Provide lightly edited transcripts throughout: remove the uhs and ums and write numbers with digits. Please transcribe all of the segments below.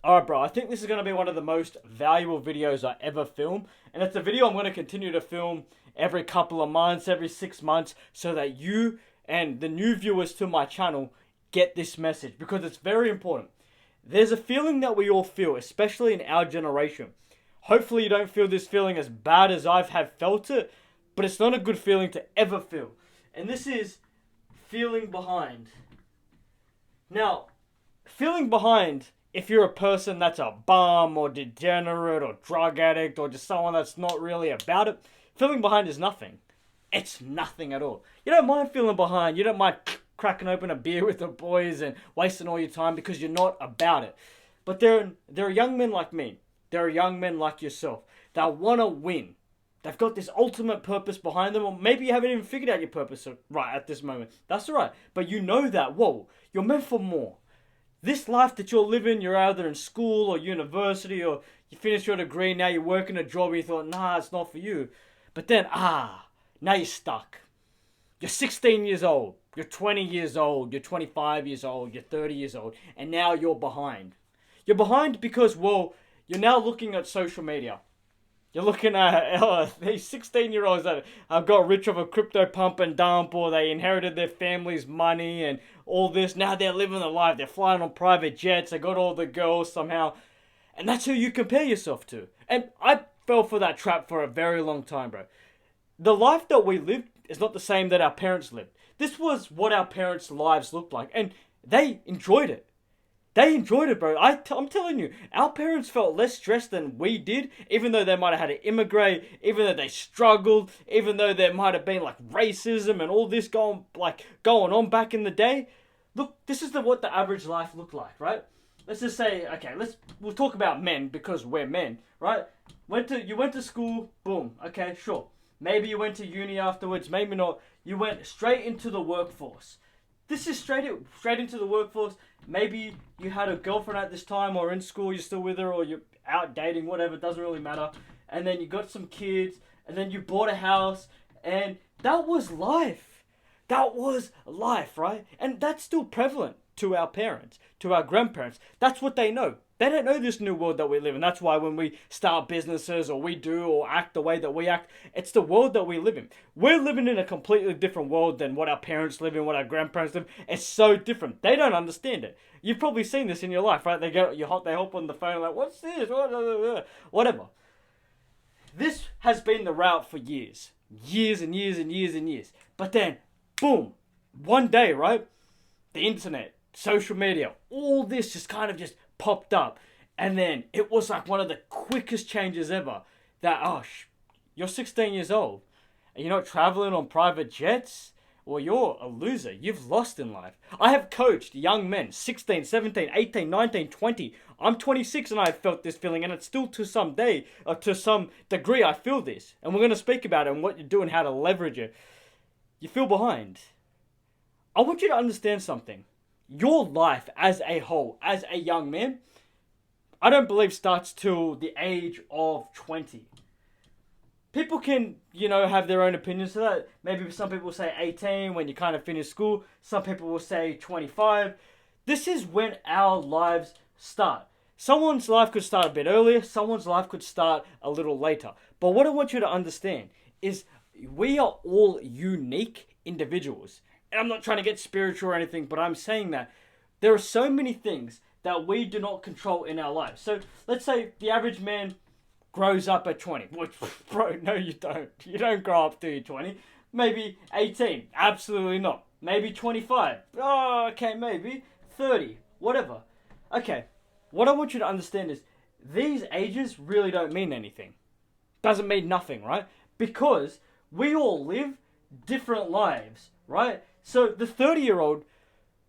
Alright, bro, I think this is going to be one of the most valuable videos I ever film. And it's a video I'm going to continue to film every couple of months, every 6 months, so that you and the new viewers to my channel get this message. Because it's very important. There's a feeling that we all feel, especially in our generation. Hopefully you don't feel this feeling as bad as have felt it, but it's not a good feeling to ever feel. And this is feeling behind. Now, feeling behind, if you're a person that's a bum or degenerate or drug addict or just someone that's not really about it, feeling behind is nothing. It's nothing at all. You don't mind feeling behind. You don't mind cracking open a beer with the boys and wasting all your time because you're not about it. But there are young men like me. There are young men like yourself that want to win. They've got this ultimate purpose behind them, or maybe you haven't even figured out your purpose right at this moment. That's all right. But you know that, whoa, you're meant for more. This life that you're living, you're either in school or university, or you finished your degree, now you're working a job and you thought, nah, it's not for you. But then, now you're stuck. You're 16 years old, you're 20 years old, you're 25 years old, you're 30 years old, and now you're behind. You're behind because, well, you're now looking at social media. You're looking at these 16-year-olds that have got rich off a crypto pump and dump, or they inherited their family's money and all this. Now they're living the life. They're flying on private jets. They got all the girls somehow. And that's who you compare yourself to. And I fell for that trap for a very long time, bro. The life that we lived is not the same that our parents lived. This was what our parents' lives looked like. And they enjoyed it. They enjoyed it, bro. I'm telling you, our parents felt less stressed than we did, even though they might have had to immigrate, even though they struggled, even though there might have been like racism and all this going on back in the day. Look, this is what the average life looked like, right? Let's just say, okay, we'll talk about men because we're men, right? You went to school, boom, okay, sure. Maybe you went to uni afterwards, maybe not. You went straight into the workforce. This is straight into the workforce. Maybe you had a girlfriend at this time, or in school you're still with her, or you're out dating, whatever, it doesn't really matter. And then you got some kids, and then you bought a house, and that was life. That was life, right? And that's still prevalent to our parents, to our grandparents. That's what they know. They don't know this new world that we live in. That's why when we start businesses or we do or act the way that we act, it's the world that we live in. We're living in a completely different world than what our parents live in, what our grandparents live. It's so different. They don't understand it. You've probably seen this in your life, right? They hop on the phone like, what's this? Whatever. This has been the route for years. Years and years and years and years. But then, boom, one day, right? The internet, social media, all this just kind of just popped up, and then it was like one of the quickest changes ever. That you're 16 years old and you're not traveling on private jets, well, you're a loser. You've lost in life. I have coached young men 16, 17, 18, 19, 20. I'm 26 and I've felt this feeling, and it's still to some degree I feel this, and we're going to speak about it and what you do and how to leverage it. You feel behind. I want you to understand something. Your life as a whole, as a young man, I don't believe starts till the age of 20. People can, have their own opinions to that. Maybe some people say 18 when you kind of finish school. Some people will say 25. This is when our lives start. Someone's life could start a bit earlier. Someone's life could start a little later. But what I want you to understand is we are all unique individuals. And I'm not trying to get spiritual or anything, but I'm saying that there are so many things that we do not control in our lives. So let's say the average man grows up at 20. Which, bro, no you don't. You don't grow up till you're 20. Maybe 18. Absolutely not. Maybe 25. Oh, okay, maybe 30. Whatever. Okay, what I want you to understand is these ages really don't mean anything. Doesn't mean nothing, right? Because we all live different lives, right? So the 30-year-old,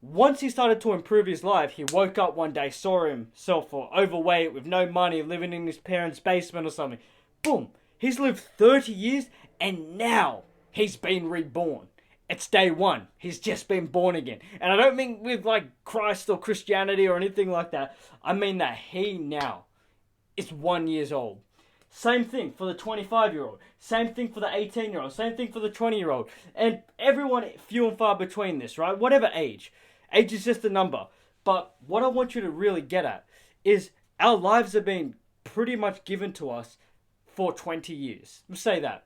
once he started to improve his life, he woke up one day, saw himself overweight, with no money, living in his parents' basement or something. Boom. He's lived 30 years and now he's been reborn. It's day one. He's just been born again. And I don't mean with like Christ or Christianity or anything like that. I mean that he now is 1 year old. Same thing for the 25-year-old. Same thing for the 18-year-old. Same thing for the 20-year-old. And everyone few and far between this, right? Whatever age. Age is just a number. But what I want you to really get at is Our lives have been pretty much given to us for 20 years. Let's say that.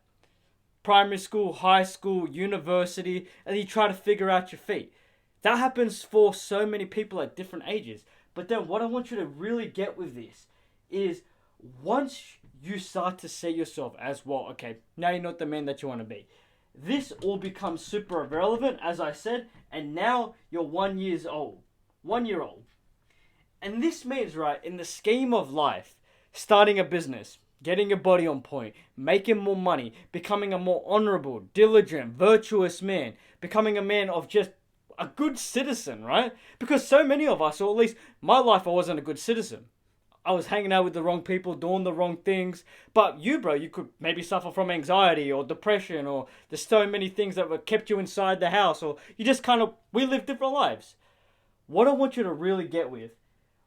Primary school, high school, university, and you try to figure out your feet. That happens for so many people at different ages. But then what I want you to really get with this is once you start to see yourself as, well, okay, now you're not the man that you want to be. This all becomes super irrelevant, as I said, and now you're 1 year old. 1 year old. And this means, right, in the scheme of life, starting a business, getting your body on point, making more money, becoming a more honorable, diligent, virtuous man, becoming a man of just a good citizen, right? Because so many of us, or at least my life, I wasn't a good citizen. I was hanging out with the wrong people, doing the wrong things. But you, bro, you could maybe suffer from anxiety or depression, or there's so many things that were kept you inside the house, or you just we live different lives. What I want you to really get with,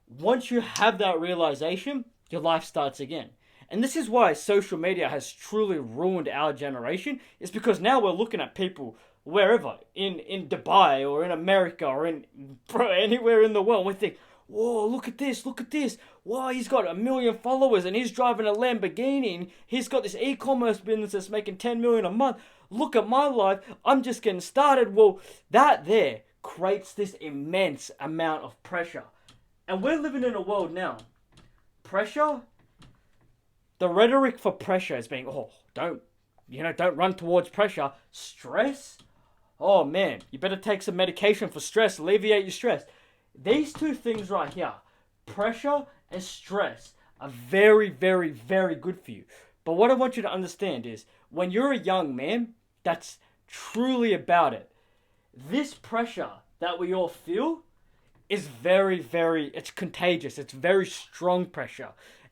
once you have that realization, your life starts again. And this is why social media has truly ruined our generation, is because now we're looking at people wherever, in Dubai or in America or anywhere in the world. We think, whoa, look at this. Wow, he's got 1 million followers and he's driving a Lamborghini and he's got this e-commerce business that's making 10 million a month. Look at my life. I'm just getting started. Well, that there creates this immense amount of pressure. And we're living in a world now. Pressure, the rhetoric for pressure is being, don't run towards pressure. Stress, oh man, you better take some medication for stress, alleviate your stress. These two things right here, pressure and stress, are very, very, very good for you. But what I want you to understand is, when you're a young man that's truly about it, this pressure that we all feel is very, very, it's contagious. It's very strong pressure.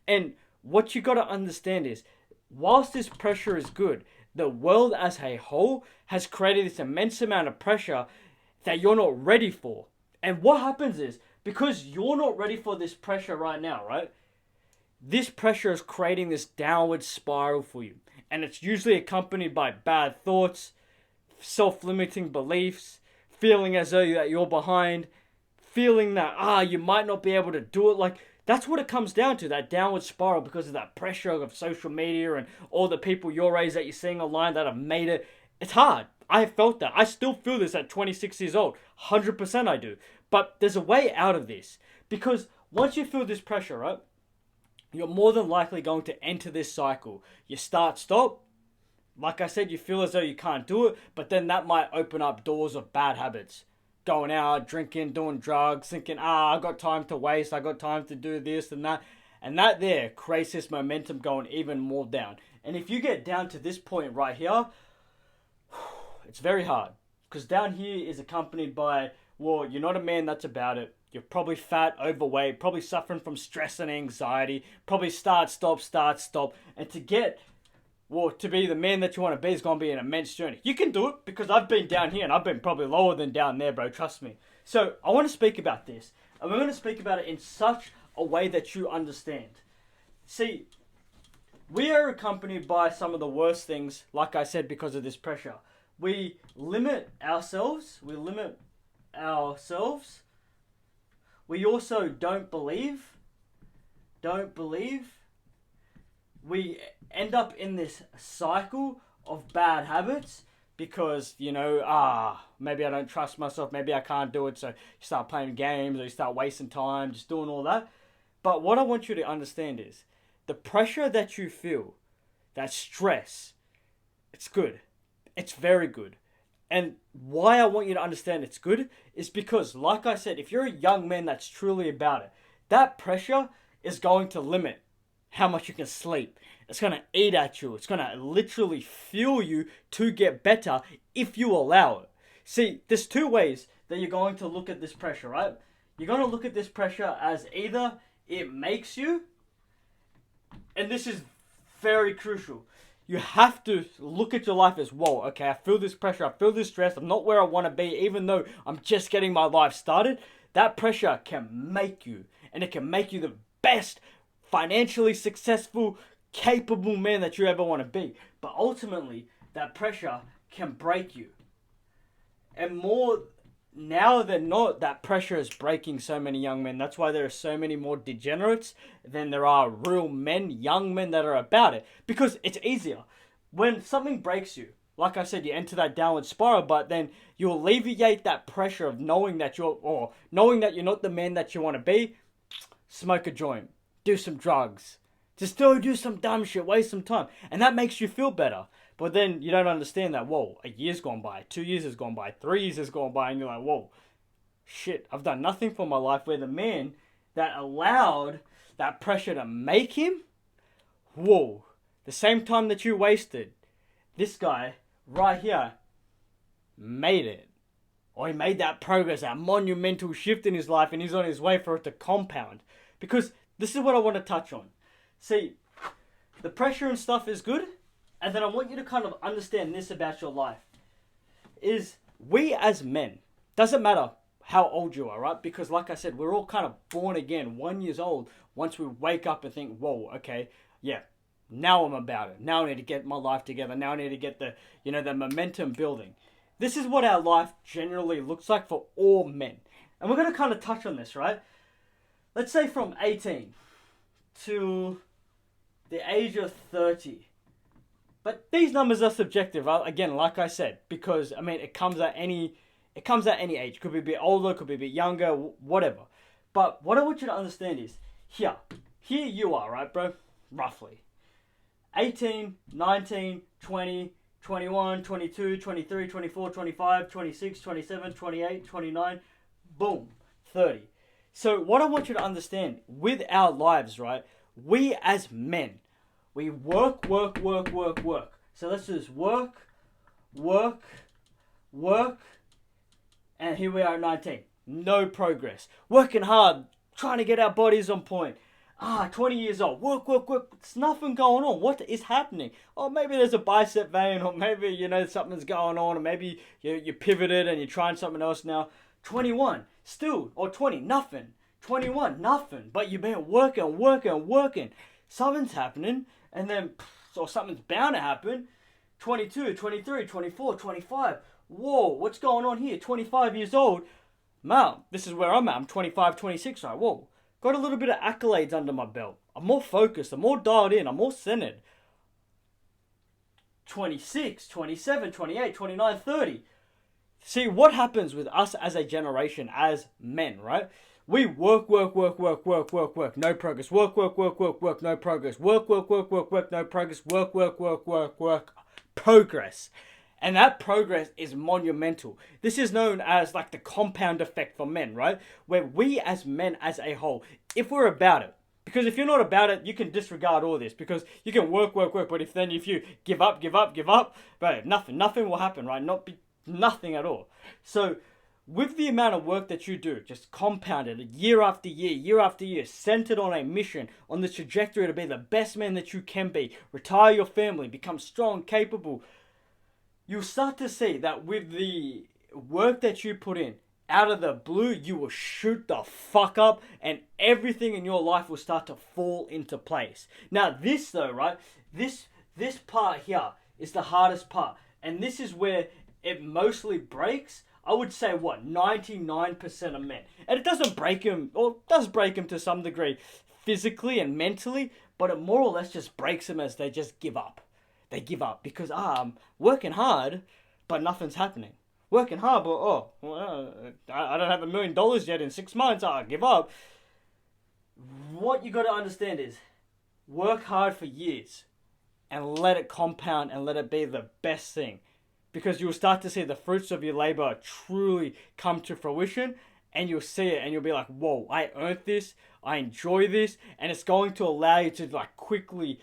And what you got to understand is, whilst this pressure is good, the world as a whole has created this immense amount of pressure that you're not ready for. And what happens is, because you're not ready for this pressure right now, right? This pressure is creating this downward spiral for you. And it's usually accompanied by bad thoughts, self-limiting beliefs, feeling as though that you're behind, feeling that, you might not be able to do it. Like, that's what it comes down to, that downward spiral, because of that pressure of social media and all the people your age that you're seeing online that have made it. It's hard. I have felt that. I still feel this at 26 years old. 100% I do. But there's a way out of this. Because once you feel this pressure, right, you're more than likely going to enter this cycle. You start, stop. Like I said, you feel as though you can't do it, but then that might open up doors of bad habits. Going out, drinking, doing drugs, thinking, I got time to waste, I got time to do this and that. And that there creates this momentum going even more down. And if you get down to this point right here, it's very hard. Because down here is accompanied by, well, you're not a man that's about it. You're probably fat, overweight, probably suffering from stress and anxiety. Probably start, stop. And to get, well, to be the man that you want to be is going to be an immense journey. You can do it, because I've been down here and I've been probably lower than down there, bro. Trust me. So I want to speak about this. And we're going to speak about it in such a way that you understand. See, we are accompanied by some of the worst things, like I said, because of this pressure. We limit ourselves. We also don't believe. We end up in this cycle of bad habits because, maybe I don't trust myself, maybe I can't do it, so you start playing games or you start wasting time, just doing all that. But what I want you to understand is, the pressure that you feel, that stress, it's good. It's very good. And why I want you to understand it's good is because, like I said, if you're a young man that's truly about it, that pressure is going to limit how much you can sleep. It's going to eat at you. It's going to literally fuel you to get better if you allow it. See, there's two ways that you're going to look at this pressure, right? You're going to look at this pressure as either it makes you, and this is very crucial, you have to look at your life as, whoa, okay, I feel this pressure, I feel this stress, I'm not where I want to be, even though I'm just getting my life started. That pressure can make you, and it can make you the best, financially successful, capable man that you ever want to be. But ultimately, that pressure can break you. And more now they're not. That pressure is breaking so many young men. That's why there are so many more degenerates than there are real men, young men that are about it. Because it's easier. When something breaks you, like I said, you enter that downward spiral, but then you alleviate that pressure of knowing that knowing that you're not the man that you want to be. Smoke a joint, do some drugs, just do some dumb shit, waste some time, and that makes you feel better. But then you don't understand that, whoa, a year's gone by, 2 years has gone by, 3 years has gone by, and you're like, whoa, shit, I've done nothing for my life. Where the man that allowed that pressure to make him, whoa, the same time that you wasted, this guy right here made it. Or he made that progress, that monumental shift in his life, and he's on his way for it to compound. Because this is what I want to touch on. See, the pressure and stuff is good, and then I want you to kind of understand this about your life. Is we as men, doesn't matter how old you are, right? Because like I said, we're all kind of born again, 1 year old, once we wake up and think, whoa, okay, yeah, now I'm about it. Now I need to get my life together. Now I need to get the momentum building. This is what our life generally looks like for all men. And we're going to kind of touch on this, right? Let's say from 18 to the age of 30. But these numbers are subjective, again, like I said, because, I mean, it comes at any age. Could be a bit older, could be a bit younger, whatever. But what I want you to understand is, here you are, right, bro? Roughly. 18, 19, 20, 21, 22, 23, 24, 25, 26, 27, 28, 29, boom, 30. So what I want you to understand with our lives, right? We as men, we work. So let's just work, and here we are at 19. No progress. Working hard, trying to get our bodies on point. 20 years old, work. There's nothing going on. What is happening? Oh, maybe there's a bicep vein, or maybe, something's going on, or maybe you pivoted and you're trying something else now. 21, still, or 20, nothing. 21, nothing. But you've been working. Something's happening, and then, or something's bound to happen. 22, 23, 24, 25. Whoa, what's going on here? 25 years old. Man, this is where I'm at. I'm 25, 26, right? Whoa. Got a little bit of accolades under my belt. I'm more focused. I'm more dialed in. I'm more centered. 26, 27, 28, 29, 30. See, what happens with us as a generation, as men, right? We work. No progress. Work. No progress. Work. No progress. Work. Progress. And that progress is monumental. This is known as like the compound effect for men, right? Where we as men as a whole, if we're about it, because if you're not about it, you can disregard all this, because you can work, but if you give up, right, nothing will happen, right? Nothing at all. So with the amount of work that you do, just compounded year after year, centered on a mission, on the trajectory to be the best man that you can be, retire your family, become strong, capable, you'll start to see that with the work that you put in, out of the blue, you will shoot the fuck up, and everything in your life will start to fall into place. Now this though, right? This part here is the hardest part. And this is where it mostly breaks, I would say, 99% of men. And it doesn't break them, or does break them to some degree, physically and mentally, but it more or less just breaks them as they just give up. They give up because I'm working hard, but nothing's happening. Working hard, but I don't have $1 million yet in 6 months. I give up. What you got to understand is, work hard for years, and let it compound and let it be the best thing, because you'll start to see the fruits of your labor truly come to fruition, and you'll see it, and you'll be like, whoa, I earned this. I enjoy this, and it's going to allow you to like quickly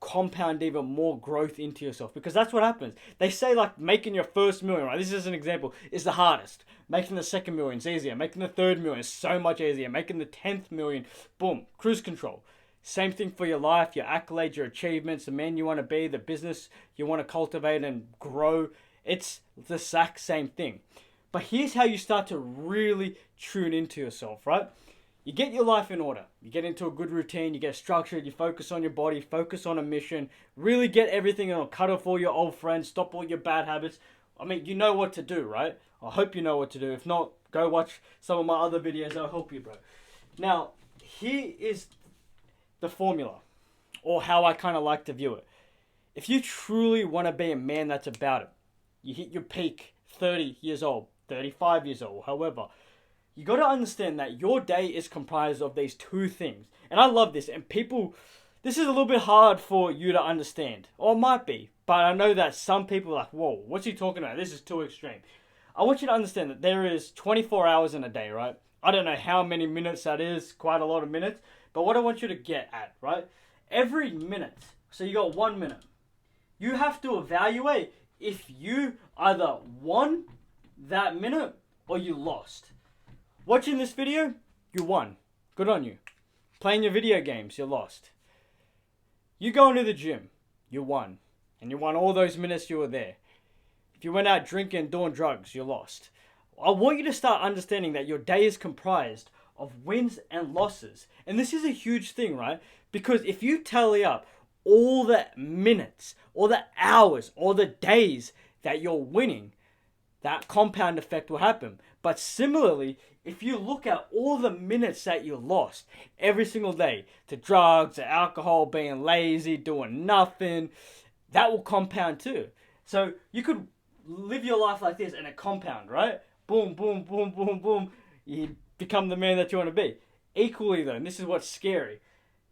compound even more growth into yourself, because that's what happens. They say like making your first million, right? This is an example, is the hardest. Making the second million is easier. Making the third million is so much easier. Making the 10th million, boom, cruise control. Same thing for your life, your accolades, your achievements, the man you want to be, the business you want to cultivate and grow. It's the exact same thing. But here's how you start to really tune into yourself, right? You get your life in order. You get into a good routine. You get structured. You focus on your body. Focus on a mission. Really get everything in. Cut off all your old friends. Stop all your bad habits. I mean, you know what to do, right? I hope you know what to do. If not, go watch some of my other videos. I'll help you, bro. Now, here is the formula, or how I kind of like to view it. If you truly want to be a man that's about it, you hit your peak 30 years old, 35 years old, however, you got to understand that your day is comprised of these two things. And I love this. And people, this is a little bit hard for you to understand. Or it might be. But I know that some people are like, whoa, what's he talking about? This is too extreme. I want you to understand that there is 24 hours in a day, right? I don't know how many minutes that is. Quite a lot of minutes. But what I want you to get at, right? Every minute. So you got 1 minute. You have to evaluate if you either won that minute or you lost. Watching this video, you won. Good on you. Playing your video games, you lost. You going to the gym, you won. And you won all those minutes you were there. If you went out drinking, doing drugs, you lost. I want you to start understanding that your day is comprised of wins and losses. And this is a huge thing, right? Because if you tally up all the minutes, or the hours, or the days that you're winning, that compound effect will happen. But similarly, if you look at all the minutes that you lost every single day to drugs, to alcohol, being lazy, doing nothing, that will compound too. So you could live your life like this and a compound, right? Boom, boom, boom, boom, boom. You become the man that you want to be. Equally though, and this is what's scary,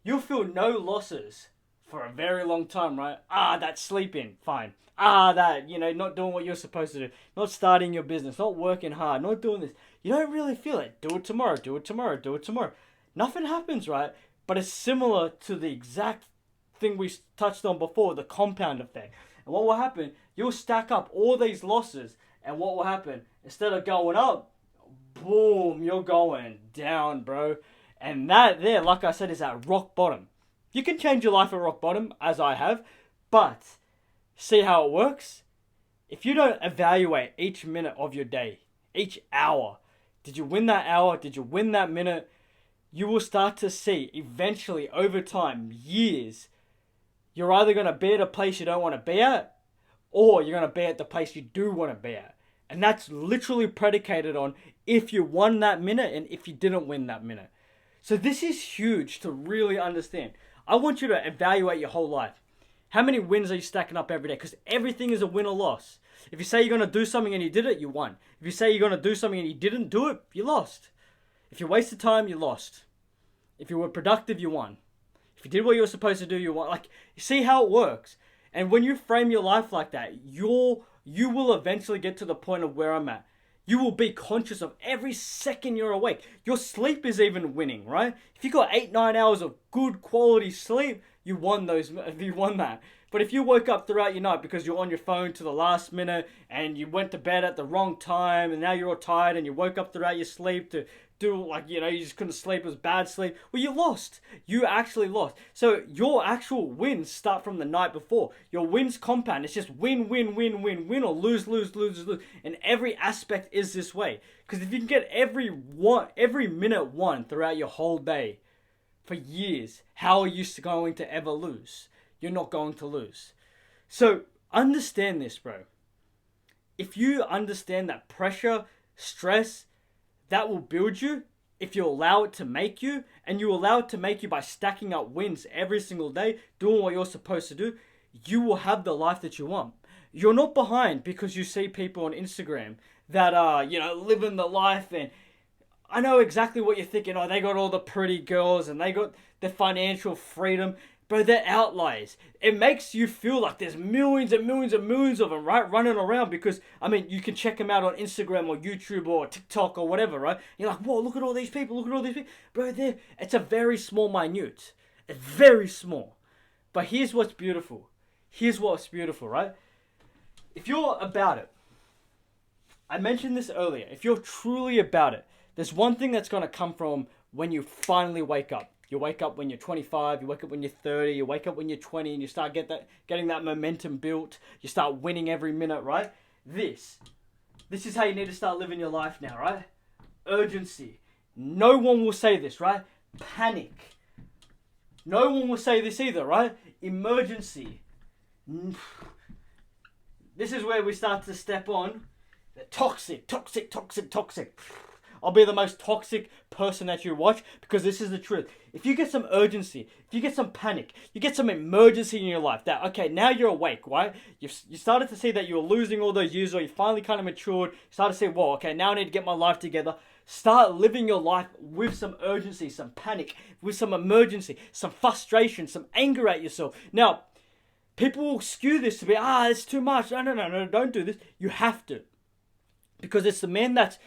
you'll feel no losses for a very long time, right? That's sleeping, fine. That, not doing what you're supposed to do. Not starting your business, not working hard, not doing this. You don't really feel it. Do it tomorrow, do it tomorrow, do it tomorrow. Nothing happens, right? But it's similar to the exact thing we touched on before, the compound effect. And what will happen, you'll stack up all these losses, and what will happen, instead of going up, boom, you're going down, bro. And that there, like I said, is at rock bottom. You can change your life at rock bottom, as I have, but see how it works? If you don't evaluate each minute of your day, each hour, did you win that hour? Did you win that minute? You will start to see eventually over time, years, you're either going to be at a place you don't want to be at, or you're going to be at the place you do want to be at. And that's literally predicated on if you won that minute and if you didn't win that minute. So this is huge to really understand. I want you to evaluate your whole life. How many wins are you stacking up every day? Because everything is a win or loss. If you say you're going to do something and you did it, you won. If you say you're going to do something and you didn't do it, you lost. If you wasted time, you lost. If you were productive, you won. If you did what you were supposed to do, you won. Like, you see how it works. And when you frame your life like that, you will eventually get to the point of where I'm at. You will be conscious of every second you're awake. Your sleep is even winning, right? If you got 8-9 hours of good quality sleep, you won that. But if you woke up throughout your night because you're on your phone to the last minute and you went to bed at the wrong time and now you're all tired and you woke up throughout your sleep to do you just couldn't sleep, it was bad sleep, well, you lost. You actually lost. So your actual wins start from the night before. Your wins compound. It's just win, win, win, win, win, or lose, lose, lose, lose. And every aspect is this way. Because if you can get every minute won throughout your whole day for years, how are you going to ever lose? You're not going to lose. So understand this, bro. If you understand that pressure, stress, that will build you if you allow it to make you, and you allow it to make you by stacking up wins every single day, doing what you're supposed to do, you will have the life that you want. You're not behind because you see people on Instagram that are, living the life, and I know exactly what you're thinking. Oh, they got all the pretty girls and they got the financial freedom. Bro, they're outliers. It makes you feel like there's millions and millions and millions of them, right, running around because, you can check them out on Instagram or YouTube or TikTok or whatever, right? You're like, whoa, look at all these people, Bro, it's a very small minute. It's very small. But here's what's beautiful. Right? If you're about it, I mentioned this earlier, if you're truly about it, there's one thing that's going to come from when you finally wake up. You wake up when you're 25, you wake up when you're 30, you wake up when you're 20, and you start getting that momentum built. You start winning every minute, right? This is how you need to start living your life now, right? Urgency. No one will say this, right? Panic. No one will say this either, right? Emergency. this is where we start to step on the toxic. I'll be the most toxic person that you watch, because this is the truth. If you get some urgency, if you get some panic, you get some emergency in your life that, okay, now you're awake, right? You started to see that you were losing all those years, or you finally kind of matured. You started to say, whoa, okay, now I need to get my life together. Start living your life with some urgency, some panic, with some emergency, some frustration, some anger at yourself. Now, people will skew this to be, it's too much. No, don't do this. You have to. Because it's the man that's,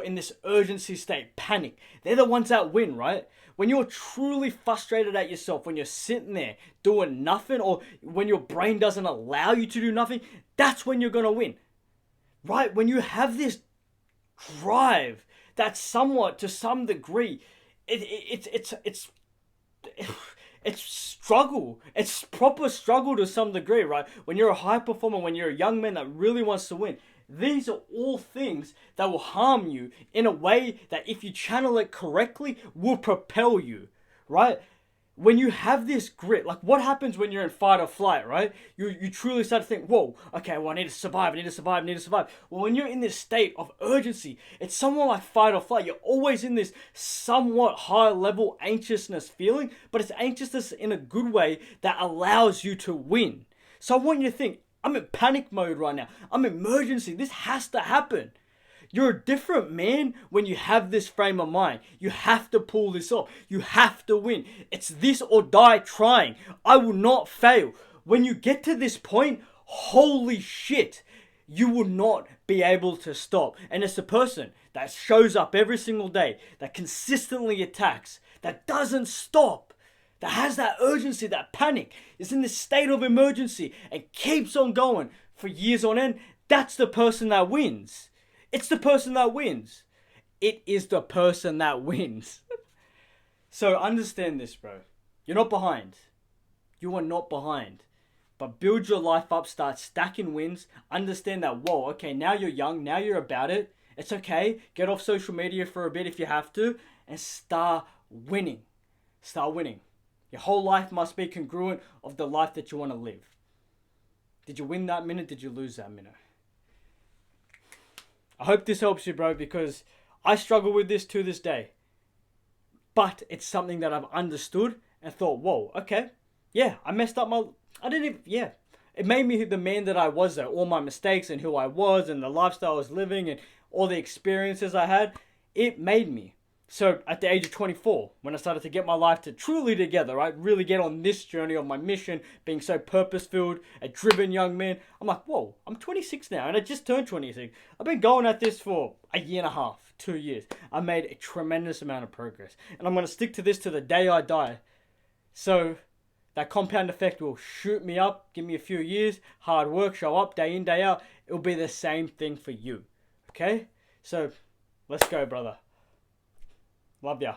in this urgency state, panic. They're the ones that win, right? When you're truly frustrated at yourself, when you're sitting there doing nothing, or when your brain doesn't allow you to do nothing, that's when you're going to win. Right? When you have this drive that somewhat, to some degree, it's struggle. It's proper struggle to some degree, right? When you're a high performer, when you're a young man that really wants to win, these are all things that will harm you in a way that, if you channel it correctly, will propel you, right? When you have this grit, like what happens when you're in fight or flight, right? You truly start to think, whoa, okay, well, I need to survive. Well, when you're in this state of urgency, it's somewhat like fight or flight. You're always in this somewhat high level anxiousness feeling, but it's anxiousness in a good way that allows you to win. So I want you to think, I'm in panic mode right now. I'm in emergency. This has to happen. You're a different man when you have this frame of mind. You have to pull this off. You have to win. It's this or die trying. I will not fail. When you get to this point, holy shit, you will not be able to stop. And it's the person that shows up every single day, that consistently attacks, that doesn't stop, that has that urgency, that panic, is in this state of emergency and keeps on going for years on end. That's the person that wins. It's the person that wins. It is the person that wins. So understand this, bro. You're not behind. You are not behind. But build your life up, start stacking wins. Understand that, whoa, okay, now you're young, now you're about it. It's okay. Get off social media for a bit if you have to, and start winning. Start winning. Your whole life must be congruent of the life that you want to live. Did you win that minute? Did you lose that minute? I hope this helps you, bro, because I struggle with this to this day. But it's something that I've understood and thought, whoa, okay. Yeah, I messed up It made me the man that I was there. All my mistakes and who I was and the lifestyle I was living and all the experiences I had, it made me. So at the age of 24, when I started to get my life to truly together, right, really get on this journey of my mission, being so purpose-filled, a driven young man, I'm like, whoa, I'm 26 now, and I just turned 26. I've been going at this for a year and a half, 2 years. I made a tremendous amount of progress, and I'm going to stick to this to the day I die. So that compound effect will shoot me up, give me a few years, hard work, show up day in, day out. It'll be the same thing for you, okay? So let's go, brother. Love ya.